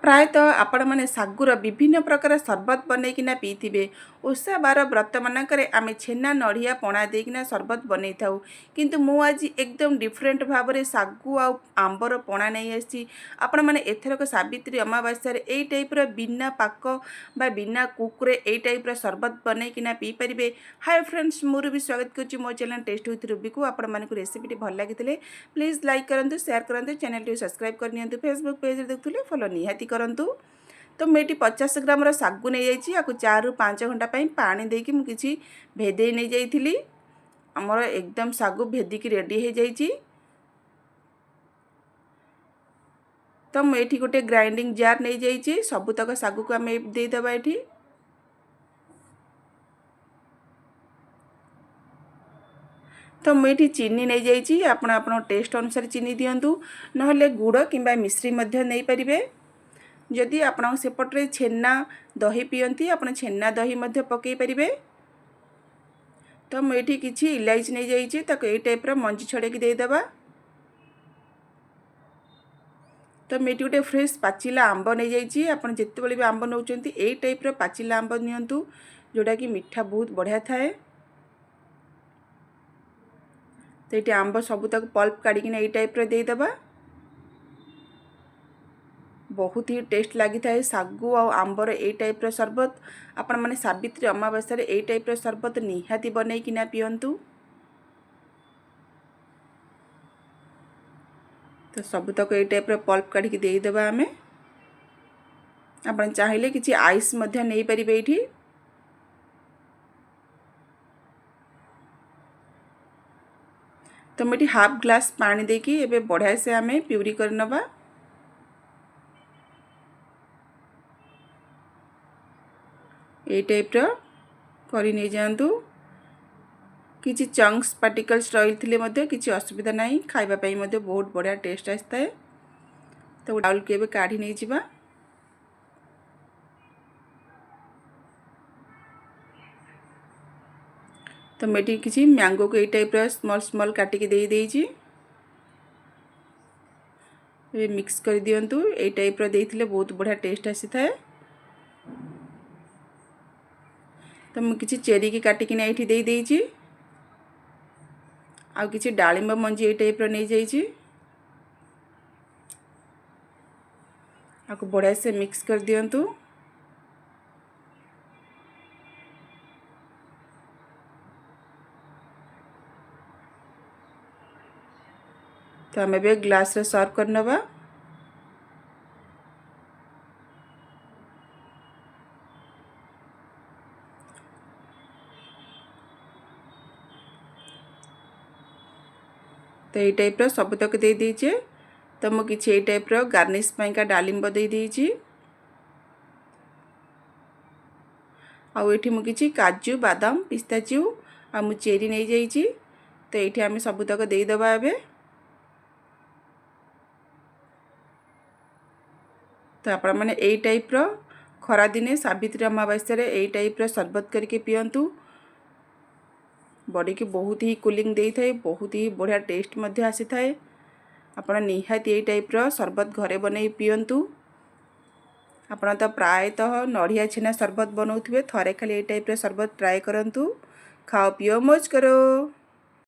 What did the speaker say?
प्रायतः आपण मैंने सागुर विभिन्न प्रकार सरबत बनईकिना पीथिबे। ओषा बार व्रत मानकरे आमे छेना नड़िया पणा देकिना सरबत बनई थाउ। किंतु मु आज एकदम डिफरेंट भाव में सागु आ आंबर पणा नहीं आसी। आपण मैंने एथरक सावित्री अमावास्या एई टाइप्र बिना पाक बा बिना कुकरे एई टाइप्र सरबत बनईकिना पी पारिबे। हाय फ्रेंड्स, मोर भी स्वागत करछि मो चैनल टेस्ट विथ रूबी को। आपण मानकु रेसिपी भल लागिथिले प्लीज लाइक करंतु, शेयर करंतु, चैनल टी सब्सक्राइब कर नियंतु। फेसबुक पेज रे देखुले फॉलो निहाती करंतु। तो मुझे 50 ग्राम सागु नहीं जाइए। आपको 4 ରୁ 5 घंटा पानी देकी मुझे भेदे नहीं जाइली। आमर एकदम सागु भेदिकी रेडी हो जाइए। तो मुझे गोटे ग्राइंडिंग जार नहीं जाइए। सबुतक सागु को आम देदेबा ये। तो मुझे चीनी नहीं जाइए। आपण टेस्ट अनुसार चीनी दिंतु, ना गुड़ किंबा मिश्री नहीं पारे। जदि आपण सेपटे छेना दही पियंती आपण छेना दही पकई पारे। तो मुझे किसी इलायची नहीं जाइए। ताको ये टाइप्र मंजी छड़ेकी देदेबा। तो मुझे गोटे फ्रेश पाचिला आंब नहीं जाइए। आप जिते भी आंब नौ ये टाइप्र पाचिला आंब नियंतु, जोटा कि मीठा बहुत बढ़िया थाए। तो ये आंब सबुतक पल्प काढ़िकिना ये टाइप्र देदेबा। बहुत ही टेस्ट लगी था सागु आ आंबर ए टाइप्र सरबत। आपण मैंने सावित्री अमावास्या ए टाइप्र सरबत निहाती बनईकिना पियंतु। तो सबुतक ए टाइप्र पल्प काढ़ी देदेबा आमे। आपण चाहिए किसी आइस नहीं पारे ये। तो मुझे हाफ ग्लास पानी देकी एबे बढ़िया से आमे प्यूरी करनबा। ये टाइप्र कर नहीं जातु। किसी चंक्स पार्टिकल्स रही थे किसी असुविधा नहीं। खावाई बहुत बढ़िया टेस्ट आसता है। तो डाउल के काढ़ी नहीं जावा। तो मुझे किसी मैंगो को ये टाइप्र स्मॉल स्मॉल काटिकी दे देइछि। मिक्स कर दियंतु। ये टाइप्र देइथिले बहुत बढ़िया टेस्ट आसी थाए। तो मुझे किसी चेरी की काटिकी ये दे देइछि। आउ किसी डालिंब मंजी ये टाइप्र नहीं जाइए। आपको बढ़िया से मिक्स कर दियंतु। तो आम ए ग्लास रे सर्व करनबा। तो ये टाइप्र सबुतक दे दीजिए। तो मुझे किसी ये टाइप्र गार्निश का डालिंब दे दीजिए। आउ ये मुझे किसी काजू बादाम पिस्ताचियो आ मु चेरी नहीं जाइए। तो ये आम सबुतक देदेबा एबे। तो आपण मैंने यही टाइप्र खरा दिने सावित्री अमावास्या यही टाइप्र सरबत करके पियंतु। बॉडी की बहुत ही कूलिंग दे थाए। बहुत ही बढ़िया टेस्ट मध्य आसी थाए। आपण निहाती यही टाइप्र सरबत घरे बनई पियंतु। आपण तो प्रायतः नड़िया छेना सरबत बनाउथिबे, थरे खाली यही टाइप्र सरबत ट्राए करंतु। खाओ पियो मौज करो।